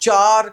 4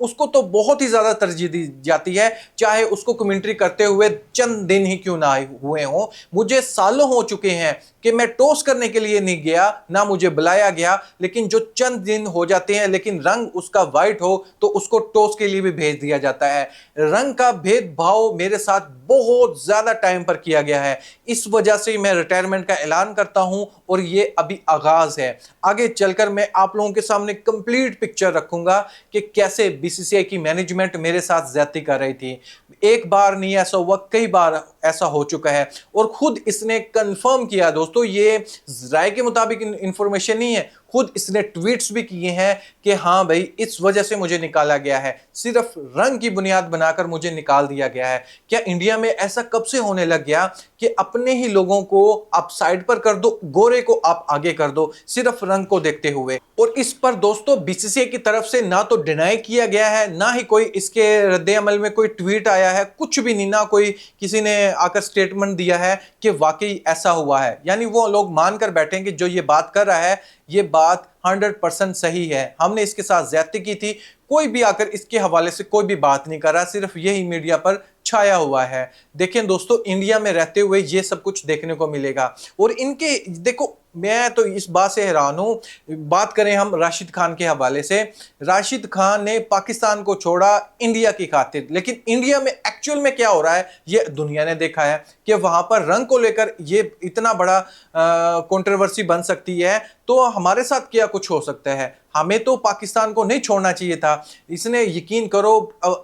اس کو تو بہت ہی زیادہ ترجیح دی جاتی ہے، چاہے اس کو کمنٹری کرتے ہوئے چند دن ہی کیوں نہ ہوئے ہوں۔ مجھے سالوں ہو چکے ہیں کہ میں ٹوس کرنے کے لیے نہیں گیا، نہ مجھے بلایا گیا، لیکن جو چند دن ہو جاتے ہیں لیکن رنگ اس کا وائٹ ہو تو اس کو ٹوس کے لیے بھی بھیج دیا جاتا ہے۔ رنگ کا بھید بھاؤ میرے ساتھ بہت زیادہ ٹائم پر کیا گیا ہے، اس وجہ سے میں ریٹائرمنٹ کا اعلان کرتا ہوں اور یہ ابھی آغاز ہے۔ آگے چل کر میں آپ لوگوں کے سامنے کمپلیٹ پکچر رکھوں گا کہ کیسے بی سی سی آئی کی مینجمنٹ میرے ساتھ زیادتی کر رہی تھی۔ ایک بار نہیں ایسا ہوا، کئی بار ایسا ہو چکا ہے، اور خود اس نے کنفرم کیا دوستو، یہ رائے کے مطابق انفارمیشن نہیں ہے، خود اس نے ٹویٹس بھی کیے ہیں کہ ہاں بھائی اس وجہ سے مجھے نکالا گیا ہے، صرف رنگ کی بنیاد بنا کر مجھے نکال دیا گیا ہے۔ کیا انڈیا میں ایسا کب سے ہونے لگ گیا کہ اپنے ہی لوگوں کو آپ سائڈ پر کر دو، گورے کو آپ آگے کر دو، صرف رنگ کو دیکھتے ہوئے؟ اور اس پر دوستو بی سی سی آئی کی طرف سے نہ تو ڈینائی کیا گیا ہے، نہ ہی کوئی اس کے رد عمل میں کوئی ٹویٹ آیا ہے، کچھ بھی نہیں، نہ کوئی کسی نے آ کر سٹیٹمنٹ دیا ہے کہ واقعی ایسا ہوا ہے۔ یعنی وہ لوگ مان کر بیٹھیں کہ جو یہ بات کر رہا ہے یہ بات 100% صحیح ہے، ہم نے اس کے ساتھ زیادتی کی تھی۔ کوئی بھی آ کر اس کے حوالے سے کوئی بھی بات نہیں کر رہا، صرف یہی میڈیا پر چھایا ہوا ہے۔ دیکھیں دوستو، انڈیا میں رہتے ہوئے یہ سب کچھ دیکھنے کو ملے گا، اور ان کے دیکھو میں تو اس بات سے حیران ہوں۔ بات کریں ہم راشد خان کے حوالے سے، راشد خان نے پاکستان کو چھوڑا انڈیا کی خاطر، لیکن انڈیا میں ایکچول میں کیا ہو رہا ہے یہ دنیا نے دیکھا ہے کہ وہاں پر رنگ کو لے کر یہ اتنا بڑا کنٹروورسی بن سکتی ہے، تو ہمارے ساتھ کیا کچھ ہو سکتا ہے؟ ہمیں تو پاکستان کو نہیں چھوڑنا چاہیے تھا۔ اس نے یقین کرو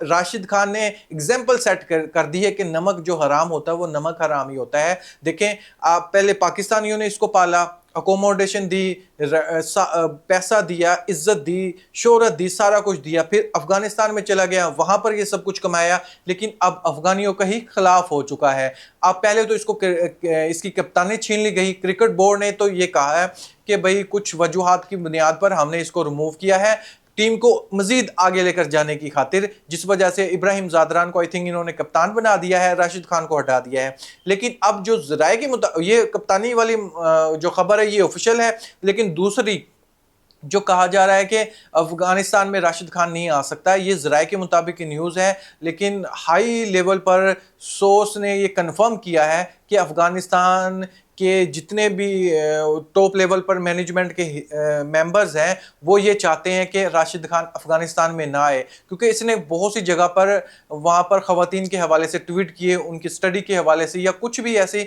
راشد خان نے ایگزامپل سیٹ کر دی ہے کہ نمک جو حرام ہوتا ہے وہ نمک حرام ہی ہوتا ہے۔ دیکھیں پہلے پاکستانیوں نے اس کو پالا، اکوموڈیشن دی، پیسہ دیا، عزت دی، شہرت دی، سارا کچھ دیا، پھر افغانستان میں چلا گیا، وہاں پر یہ سب کچھ کمایا، لیکن اب افغانیوں کا ہی خلاف ہو چکا ہے۔ اب پہلے تو اس کی کپتانی چھین لی گئی، کرکٹ بورڈ نے تو یہ کہا ہے کہ بھئی کچھ وجوہات کی بنیاد پر ہم نے اس کو ریموو کیا ہے ٹیم کو مزید آگے لے کر جانے کی خاطر، جس وجہ سے ابراہیم زادران کو انہوں نے کپتان بنا دیا ہے، راشد خان کو ہٹا دیا ہے۔ لیکن اب جو ذرائع کی یہ کپتانی والی جو خبر ہے یہ آفیشل ہے، لیکن دوسری جو کہا جا رہا ہے کہ افغانستان میں راشد خان نہیں آ سکتا، یہ ذرائع کے مطابق نیوز ہے، لیکن ہائی لیول پر سورس نے یہ کنفرم کیا ہے کہ افغانستان کے جتنے بھی ٹاپ لیول پر مینجمنٹ کے ممبرز ہیں وہ یہ چاہتے ہیں کہ راشد خان افغانستان میں نہ آئے، کیونکہ اس نے بہت سی جگہ پر وہاں پر خواتین کے حوالے سے ٹویٹ کیے، ان کی سٹڈی کے حوالے سے یا کچھ بھی ایسی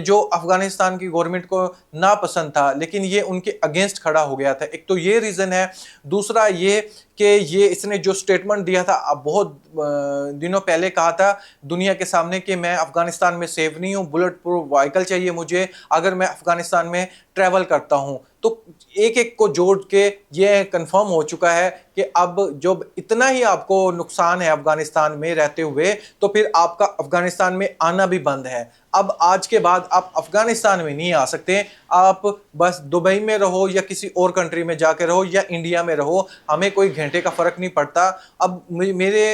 جو افغانستان کی گورنمنٹ کو ناپسند تھا، لیکن یہ ان کے اگینسٹ کھڑا ہو گیا تھا۔ ایک تو یہ ریزن ہے، دوسرا یہ کہ اس نے جو سٹیٹمنٹ دیا تھا بہت دنوں پہلے کہا تھا دنیا کے سامنے کہ میں افغانستان میں سیف نہیں ہوں، بلٹ پروف وائیکل چاہیے مجھے اگر میں افغانستان میں ٹریول کرتا ہوں۔ تو ایک ایک کو جوڑ کے یہ کنفرم ہو چکا ہے کہ اب جب اتنا ہی آپ کو نقصان ہے افغانستان میں رہتے ہوئے تو پھر آپ کا افغانستان میں آنا بھی بند ہے۔ اب آج کے بعد آپ افغانستان میں نہیں آ سکتے، آپ بس دبئی میں رہو یا کسی اور کنٹری میں جا کے رہو یا انڈیا میں رہو، ہمیں کوئی گھنٹے کا فرق نہیں پڑتا۔ اب میرے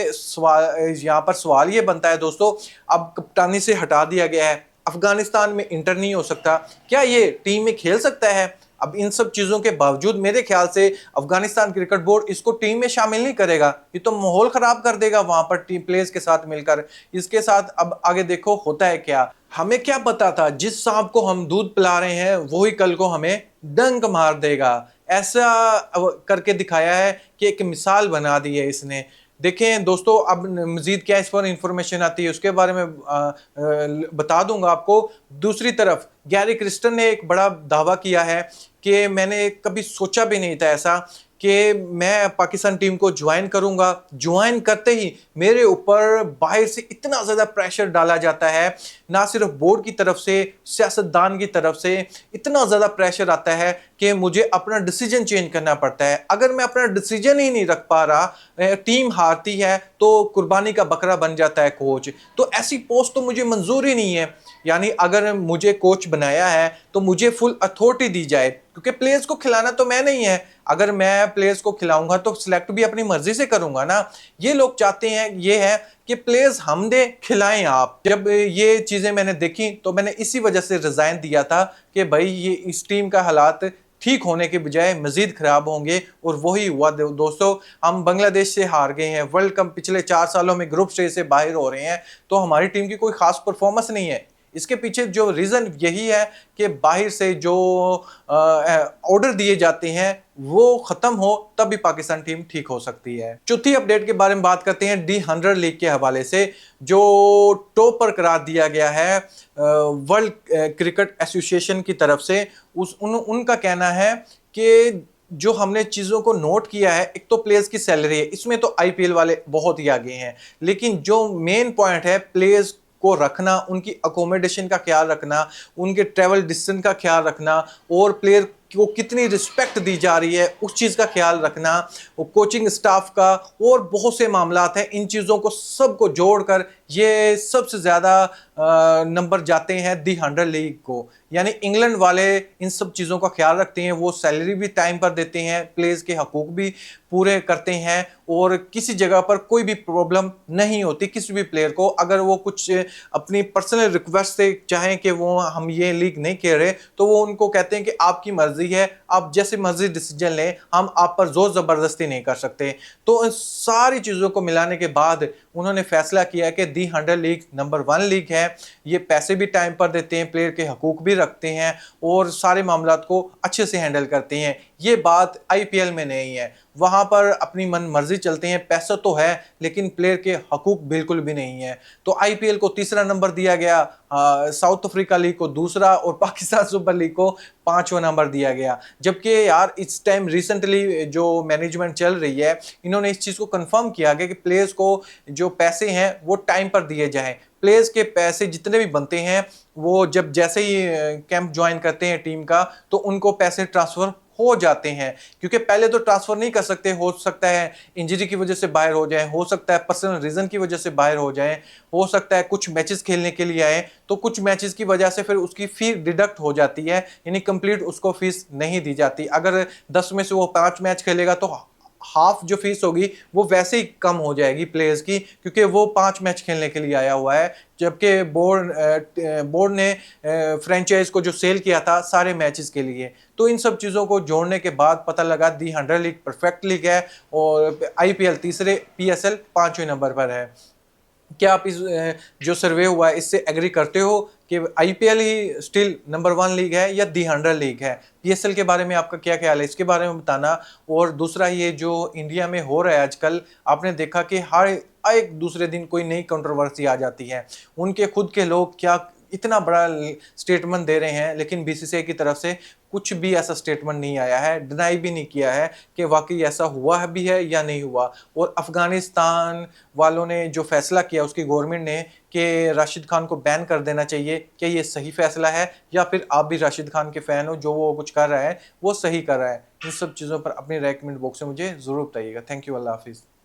یہاں پر سوال یہ بنتا ہے دوستو، اب کپتانی سے ہٹا دیا گیا ہے، افغانستان میں انٹر نہیں ہو سکتا، کیا یہ ٹیم میں کھیل سکتا ہے؟ اب ان سب چیزوں کے باوجود میرے خیال سے افغانستان کرکٹ بورڈ اس کو ٹیم میں شامل نہیں کرے گا، یہ تو ماحول خراب کر دے گا وہاں پر ٹیم پلیئرز کے ساتھ مل کر۔ اس کے ساتھ اب آگے دیکھو ہوتا ہے کیا۔ ہمیں کیا پتا تھا جس سانپ کو ہم دودھ پلا رہے ہیں وہی کل کو ہمیں ڈنک مار دے گا، ایسا کر کے دکھایا ہے کہ ایک مثال بنا دی ہے اس نے۔ دیکھیں دوستو، اب مزید کیا اس پر انفارمیشن آتی ہے اس کے بارے میں بتا دوں گا آپ کو۔ دوسری طرف گیری کرسٹن نے ایک بڑا دعویٰ کیا ہے کہ میں نے کبھی سوچا بھی نہیں تھا ایسا کہ میں پاکستان ٹیم کو جوائن کروں گا، جوائن کرتے ہی میرے اوپر باہر سے اتنا زیادہ پریشر ڈالا جاتا ہے، نہ صرف بورڈ کی طرف سے، سیاستدان کی طرف سے اتنا زیادہ پریشر آتا ہے کہ مجھے اپنا ڈیسیجن چینج کرنا پڑتا ہے۔ اگر میں اپنا ڈیسیجن ہی نہیں رکھ پا رہا، ٹیم ہارتی ہے تو قربانی کا بکرا بن جاتا ہے کوچ، تو ایسی پوسٹ تو مجھے منظور ہی نہیں ہے۔ یعنی اگر مجھے کوچ بنایا ہے تو مجھے فل اتھارٹی دی جائے، کیونکہ پلیئرز کو کھلانا تو میں نہیں ہے، اگر میں پلیئرز کو کھلاؤں گا تو سلیکٹ بھی اپنی مرضی سے کروں گا نا۔ یہ لوگ چاہتے ہیں یہ ہے کہ پلیئرز ہم دیں، کھلائیں آپ۔ جب یہ چیزیں میں نے دیکھی تو میں نے اسی وجہ سے ریزائن دیا تھا کہ بھائی یہ اس ٹیم کا حالات ٹھیک ہونے کے بجائے مزید خراب ہوں گے، اور وہی ہوا دوستو. ہم بنگلہ دیش سے ہار گئے ہیں، ورلڈ کپ پچھلے 4 سالوں میں گروپ سٹیج سے باہر ہو رہے ہیں، تو ہماری ٹیم کی کوئی خاص پرفارمنس نہیں ہے. اس کے پیچھے جو ریزن یہی ہے کہ باہر سے جو آرڈر دیے جاتے ہیں وہ ختم ہو، تب بھی پاکستان ٹیم ٹھیک ہو سکتی ہے. چوتھی اپڈیٹ کے بارے میں بات کرتے ہیں D100 لیگ کے حوالے سے، جو ٹاپ پر قرار دیا گیا ہے ورلڈ کرکٹ ایسوسی ایشن کی طرف سے. ان کا کہنا ہے کہ جو ہم نے چیزوں کو نوٹ کیا ہے، ایک تو پلیئرز کی سیلری ہے، اس میں تو آئی پی ایل والے بہت ہی آگے ہیں، لیکن جو مین پوائنٹ ہے پلیئرز کو رکھنا، ان کی اکوموڈیشن کا خیال رکھنا، ان کے ٹریول ڈسٹنس کا خیال رکھنا، اور پلیئر کو کتنی رسپیکٹ دی جا رہی ہے اس چیز کا خیال رکھنا، کوچنگ سٹاف کا، اور بہت سے معاملات ہیں. ان چیزوں کو سب کو جوڑ کر یہ سب سے زیادہ نمبر جاتے ہیں D100 لیگ کو. یعنی انگلینڈ والے ان سب چیزوں کا خیال رکھتے ہیں، وہ سیلری بھی ٹائم پر دیتے ہیں، پلیئرز کے حقوق بھی پورے کرتے ہیں، اور کسی جگہ پر کوئی بھی پرابلم نہیں ہوتی کسی بھی پلیئر کو. اگر وہ کچھ اپنی پرسنل ریکویسٹ سے چاہیں کہ وہ ہم یہ لیگ نہیں کھیل رہے، تو وہ ان کو کہتے ہیں کہ آپ کی مرضی ہے، آپ جیسے مرضی ڈیسیجن لیں، ہم آپ پر زور زبردستی نہیں کر سکتے. تو ان ساری چیزوں کو ملانے کے بعد انہوں نے فیصلہ کیا کہ D100 لیگ نمبر 1 لیگ ہے. یہ پیسے بھی ٹائم پر دیتے ہیں، پلیئر کے حقوق بھی رکھتے ہیں، اور سارے معاملات کو اچھے سے ہینڈل کرتے ہیں. یہ بات آئی پی ایل میں نہیں ہے، وہاں پر اپنی من مرضی چلتے ہیں، پیسہ تو ہے لیکن پلیئر کے حقوق بالکل بھی نہیں ہے. تو آئی پی ایل کو تیسرا نمبر دیا گیا، ساؤتھ افریقہ لیگ کو دوسرا، اور پاکستان سپر لیگ کو 5واں نمبر دیا گیا. جبکہ یار اس ٹائم ریسنٹلی جو مینجمنٹ چل رہی ہے، انہوں نے اس چیز کو کنفرم کیا کہ پلیئرز کو جو پیسے ہیں وہ ٹائم پر دیے جائیں. پلیئرز کے پیسے جتنے بھی بنتے ہیں وہ جب جیسے ہی کیمپ جوائن کرتے ہیں ٹیم کا، تو ان کو پیسے ٹرانسفر ہو جاتے ہیں. کیونکہ پہلے تو ٹرانسفر نہیں کر سکتے، ہو سکتا ہے انجری کی وجہ سے باہر ہو جائیں، ہو سکتا ہے پرسنل ریزن کی وجہ سے باہر ہو جائیں، ہو سکتا ہے کچھ میچز کھیلنے کے لیے آئیں، تو کچھ میچز کی وجہ سے پھر اس کی فیس ڈیڈکٹ ہو جاتی ہے، یعنی کمپلیٹ اس کو فیس نہیں دی جاتی. اگر 10 میں سے وہ 5 میچ کھیلے گا تو ہاف جو فیس ہوگی وہ ویسے ہی کم ہو جائے گی پلیئرز کی، کیونکہ وہ 5 میچ کھیلنے کے لیے آیا ہوا ہے. جبکہ بورڈ نے فرینچائز کو جو سیل کیا تھا سارے میچز کے لیے. تو ان سب چیزوں کو جوڑنے کے بعد پتہ لگا D100 لیگ پرفیکٹ لیگ ہے، اور آئی پی ایل تیسرے، PSL 5ویں نمبر پر ہے. کیا آپ اس جو سروے ہوا ہے اس سے ایگری کرتے ہو کہ آئی پی ایل ہی سٹل نمبر 1 لیگ ہے یا D100 لیگ ہے؟ PSL کے بارے میں آپ کا کیا خیال ہے، اس کے بارے میں بتانا. اور دوسرا یہ جو انڈیا میں ہو رہا ہے آج کل، آپ نے دیکھا کہ ہر ایک دوسرے دن کوئی نئی کنٹروورسی آ جاتی ہے. ان کے خود کے لوگ کیا اتنا بڑا سٹیٹمنٹ دے رہے ہیں، لیکن BCCI کی طرف سے کچھ بھی ایسا سٹیٹمنٹ نہیں آیا ہے، ڈینائی بھی نہیں کیا ہے کہ واقعی ایسا ہوا بھی ہے یا نہیں ہوا. اور افغانستان والوں نے جو فیصلہ کیا، اس کی گورنمنٹ نے، کہ راشد خان کو بین کر دینا چاہیے، کہ یہ صحیح فیصلہ ہے، یا پھر آپ بھی راشد خان کے فین ہو، جو وہ کچھ کر رہا ہے وہ صحیح کر رہا ہے؟ ان سب چیزوں پر اپنی رائے کمنٹ باکس میں مجھے ضرور بتائیے گا. تھینک یو، اللہ حافظ.